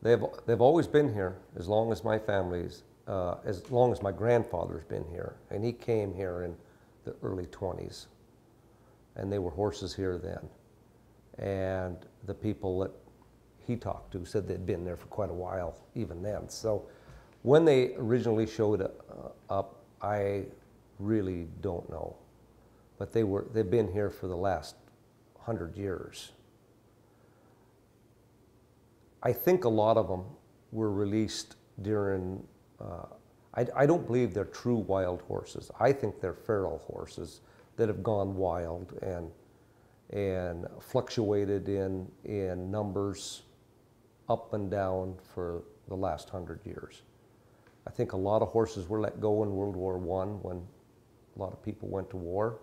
They've always been here as long as my family's, as long as my grandfather's been here, and he came here in the early 20s, and they were horses here then. And the people that he talked to said they'd been there for quite a while even then. So when they originally showed up, I really don't know, but they've been here for the last 100 years. I think a lot of them were released during, I don't believe they're true wild horses. I think they're feral horses that have gone wild and fluctuated in numbers up and down for the last 100 years. I think a lot of horses were let go in World War I when a lot of people went to war.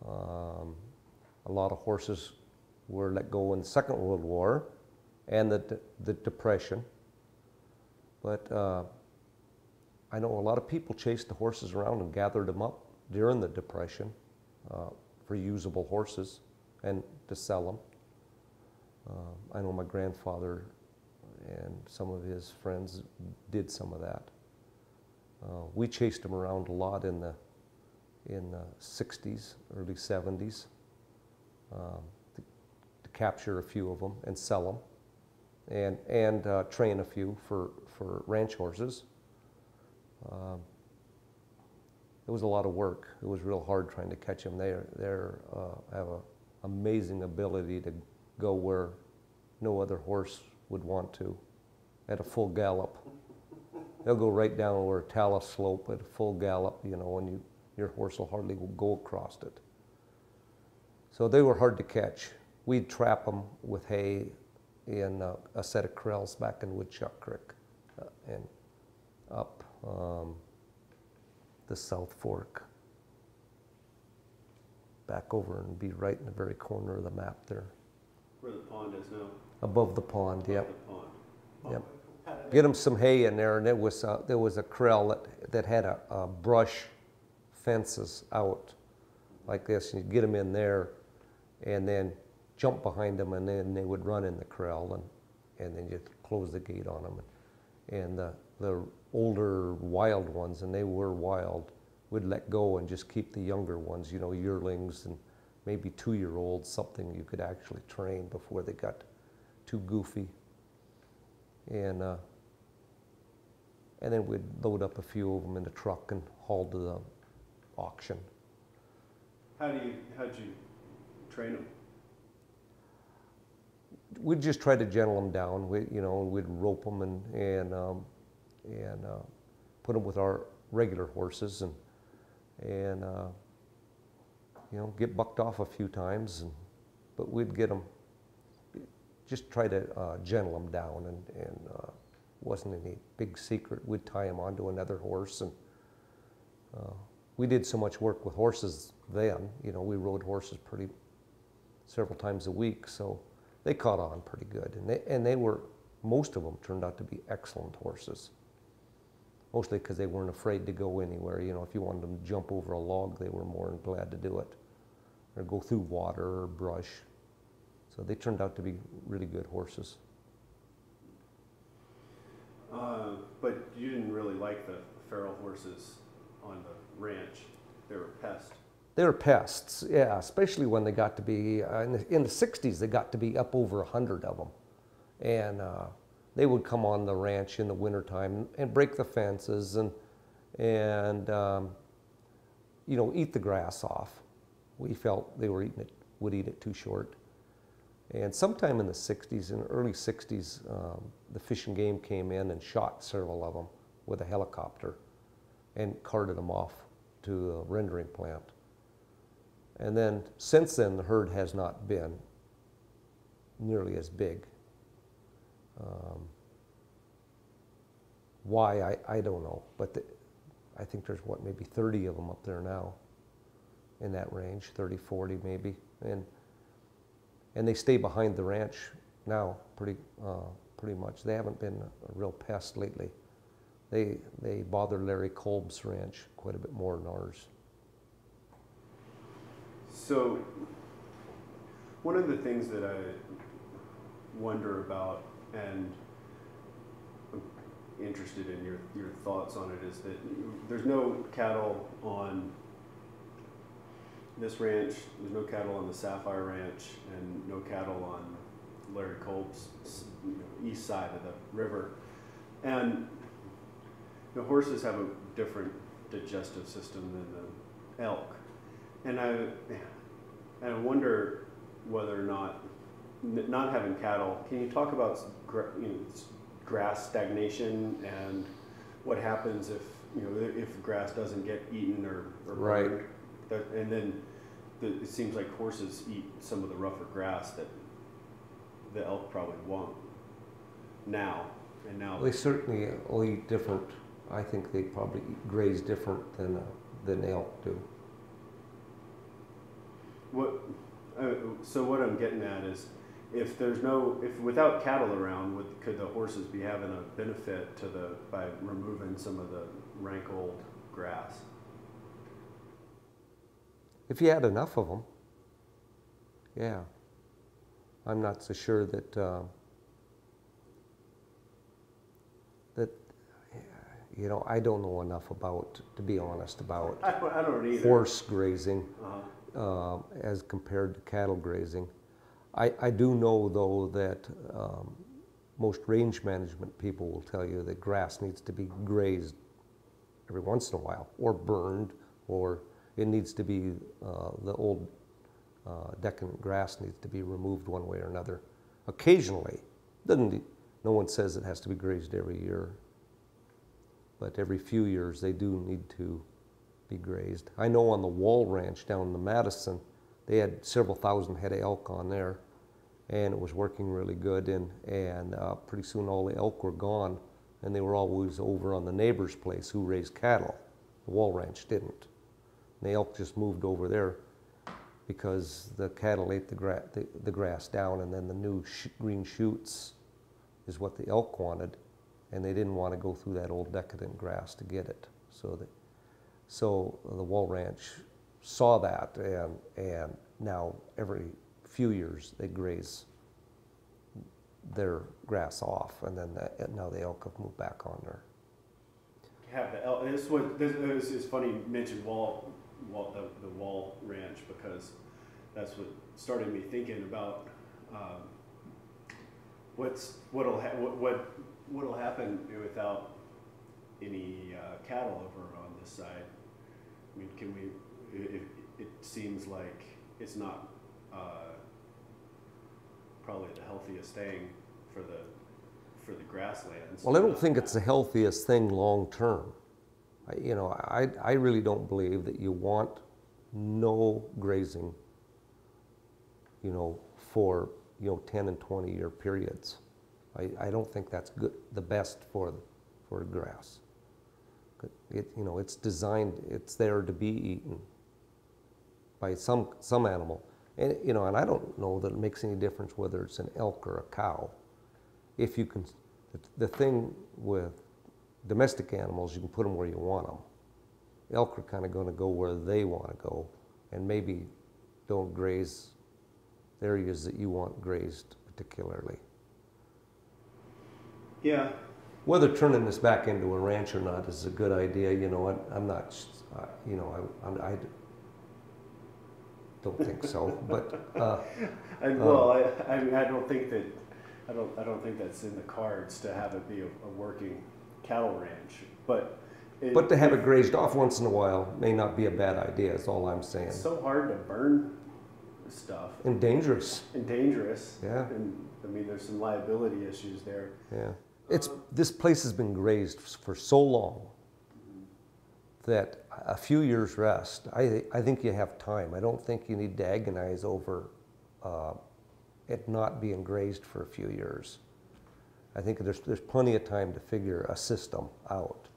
A lot of horses were let go in the Second World War and the Depression. But I know a lot of people chased the horses around and gathered them up during the Depression for usable horses and to sell them. I know my grandfather and some of his friends did some of that. We chased them around a lot in the 60s, early 70s, to capture a few of them and sell them. And train a few for ranch horses. It was a lot of work. It was real hard trying to catch them. They have an amazing ability to go where no other horse would want to at a full gallop. They'll go right down over a talus slope at a full gallop, you know, and your horse will hardly go across it. So they were hard to catch. We'd trap them with hay in a set of corrals back in Woodchuck Creek and up the South Fork. Back over and be right in the very corner of the map there. Where the pond is now? Above the pond, yep. The pond. Yep. Get them some hay in there, and there was a corral that had a brush fences out like this, and you get them in there, and then jump behind them, and then they would run in the corral, and then you close the gate on them. And the older wild ones, and they were wild, would let go and just keep the younger ones, you know, yearlings and maybe 2-year-olds, something you could actually train before they got too goofy. And then we'd load up a few of them in the truck and haul to the auction. How'd you train them? We'd just try to gentle them down. We'd rope them and put them with our regular horses and get bucked off a few times. But we'd get them, just try to gentle them down, and wasn't any big secret. We'd tie them onto another horse, and we did so much work with horses then. You know, we rode horses several times a week, so they caught on pretty good, and they were, most of them turned out to be excellent horses. Mostly because they weren't afraid to go anywhere. You know, if you wanted them to jump over a log, they were more than glad to do it, or go through water or brush. So they turned out to be really good horses. But you didn't really like the feral horses on the ranch. They were pests. They were pests, yeah, especially when they got to be, in the 60s, they got to be up over 100 of them. And they would come on the ranch in the wintertime and break the fences and eat the grass off. We felt they would eat it too short. And sometime in the 60s, in the early 60s, the Fish and Game came in and shot several of them with a helicopter and carted them off to the rendering plant. And then, since then, the herd has not been nearly as big. Why, I don't know, but I think there's, maybe 30 of them up there now in that range, 30, 40 maybe. And they stay behind the ranch now pretty much. They haven't been a real pest lately. They bother Larry Kolb's ranch quite a bit more than ours. So, one of the things that I wonder about, and interested in your thoughts on it is that there's no cattle on this ranch, there's no cattle on the Sapphire Ranch, and no cattle on Larry Kolb's east side of the river. And the horses have a different digestive system than the elk. And I wonder whether or not having cattle, can you talk about grass stagnation and what happens if grass doesn't get eaten or burned? Right. And then it seems like horses eat some of the rougher grass that the elk probably won't now. And now They certainly will eat different. I think they probably graze different than elk do. So what I'm getting at is, if without cattle around, could the horses be having a benefit by removing some of the rank old grass? If you had enough of them, yeah. I'm not so sure that I don't know enough about, to be honest, about I don't either. horse grazing as compared to cattle grazing. I do know, though, that most range management people will tell you that grass needs to be grazed every once in a while, or burned, or it needs to be, the old decadent grass needs to be removed one way or another. Occasionally. No one says it has to be grazed every year, but every few years they do need to be grazed. I know on the Wall Ranch down in the Madison, they had several thousand head of elk on there, and it was working really good, and pretty soon all the elk were gone, and they were always over on the neighbor's place who raised cattle. The Wall Ranch didn't. The elk just moved over there because the cattle ate the grass down, and then the new green shoots is what the elk wanted, and they didn't want to go through that old decadent grass to get it. So the Wall Ranch saw that, and now every few years they graze their grass off, and then now the elk have moved back on there. Have the elk. This is funny you mentioned the Wall Ranch, because that's what started me thinking about what'll happen without any cattle over on this side. I mean, it seems like it's not probably the healthiest thing for the grasslands. Well, I don't think it's the healthiest thing long term. I really don't believe that you want no grazing, for 10 and 20 year periods. I don't think that's good, the best for grass. It's designed, it's there to be eaten by some animal. And and I don't know that it makes any difference whether it's an elk or a cow. If you can, the thing with domestic animals, you can put them where you want them. Elk are kind of going to go where they want to go, and maybe don't graze areas that you want grazed particularly. Yeah. Whether turning this back into a ranch or not is a good idea. I'm not. I don't think so. But I don't think that. I don't think that's in the cards to have it be a working cattle ranch. But to have it grazed off once in a while may not be a bad idea. Is all I'm saying. It's so hard to burn stuff. And dangerous. Yeah. And I mean, there's some liability issues there. Yeah. This place has been grazed for so long that a few years rest, I think you have time. I don't think you need to agonize over it not being grazed for a few years. I think there's plenty of time to figure a system out.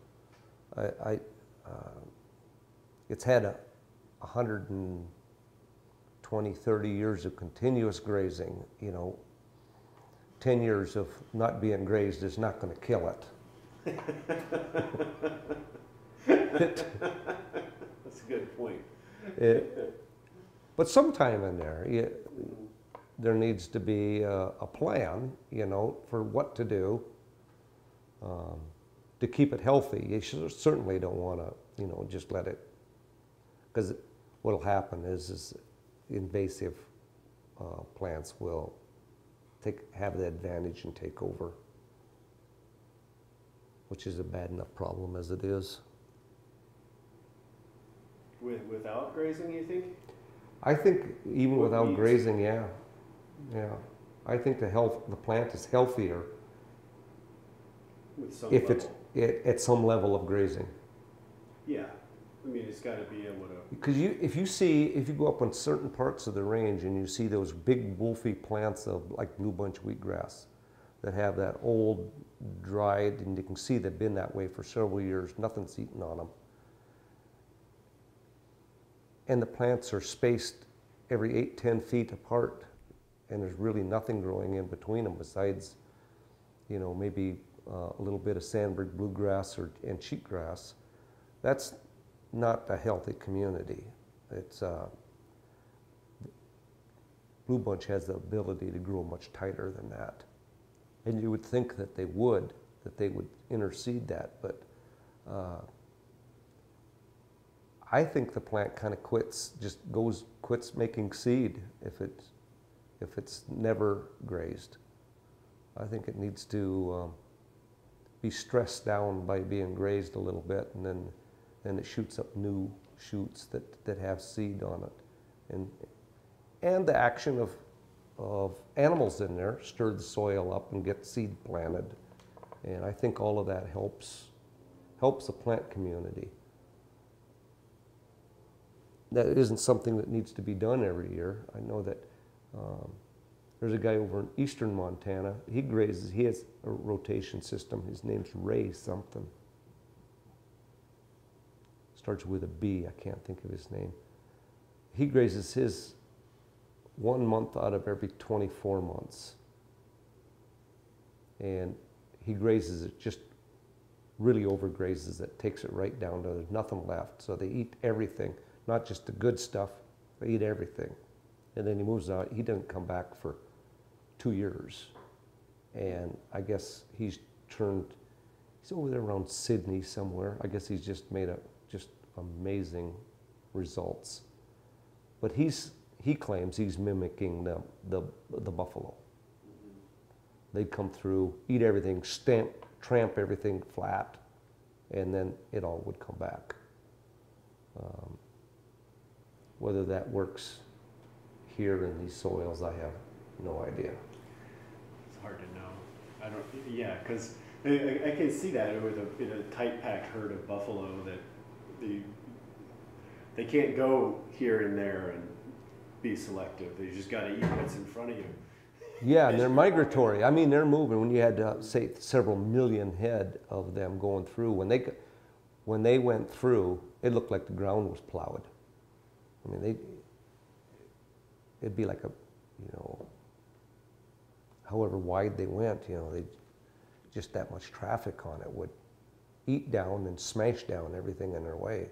It's had 120, 30 years of continuous grazing. 10 years of not being grazed is not going to kill it. That's a good point. But sometime in there needs to be a plan, for what to do. to keep it healthy, you certainly don't want to, you know, just let it, because what'll happen is invasive plants will have the advantage and take over, which is a bad enough problem as it is. Without grazing, you think? I think even What without weeds? grazing, yeah. I think the plant is healthier With some if level. it's at some level of grazing. Yeah. I mean, it's got to be able to. Because if you go up on certain parts of the range and you see those big wolfy plants of like blue bunch wheatgrass that have that old dried, and you can see they've been that way for several years, nothing's eaten on them. And the plants are spaced every 8-10 feet apart, and there's really nothing growing in between them besides, you know, maybe a little bit of sandbird bluegrass and cheatgrass. That's not a healthy community. It's blue bunch has the ability to grow much tighter than that, and you would think that they would intercede that, but I think the plant kind of quits making seed if it's never grazed. I think it needs to be stressed down by being grazed a little bit, and then it shoots up new shoots that have seed on it, and the action of animals in there stir the soil up and get seed planted, and I think all of that helps the plant community. That isn't something that needs to be done every year. I know that there's a guy over in eastern Montana. He grazes. He has a rotation system. His name's Ray something. Starts with a B. I can't think of his name. He grazes his 1 month out of every 24 months. And he grazes it, just really overgrazes it, takes it right down to there's nothing left. So they eat everything. Not just the good stuff, they eat everything. And then he moves out. He doesn't come back for 2 years. And I guess he's over there around Sydney somewhere. I guess he's just made just amazing results. But he claims he's mimicking the buffalo. They'd come through, eat everything, tramp everything flat, and then it all would come back. Whether that works here in these soils, I have no idea. It's hard to know. I don't. Yeah, because I can see that in a tight packed herd of buffalo that they can't go here and there and be selective. They just got to eat what's in front of you. Yeah, and they're migratory. I mean, they're moving. When you had say several million head of them going through, when they went through, it looked like the ground was plowed. I mean, it'd be like however wide they went, just that much traffic on it would eat down and smash down everything in their way.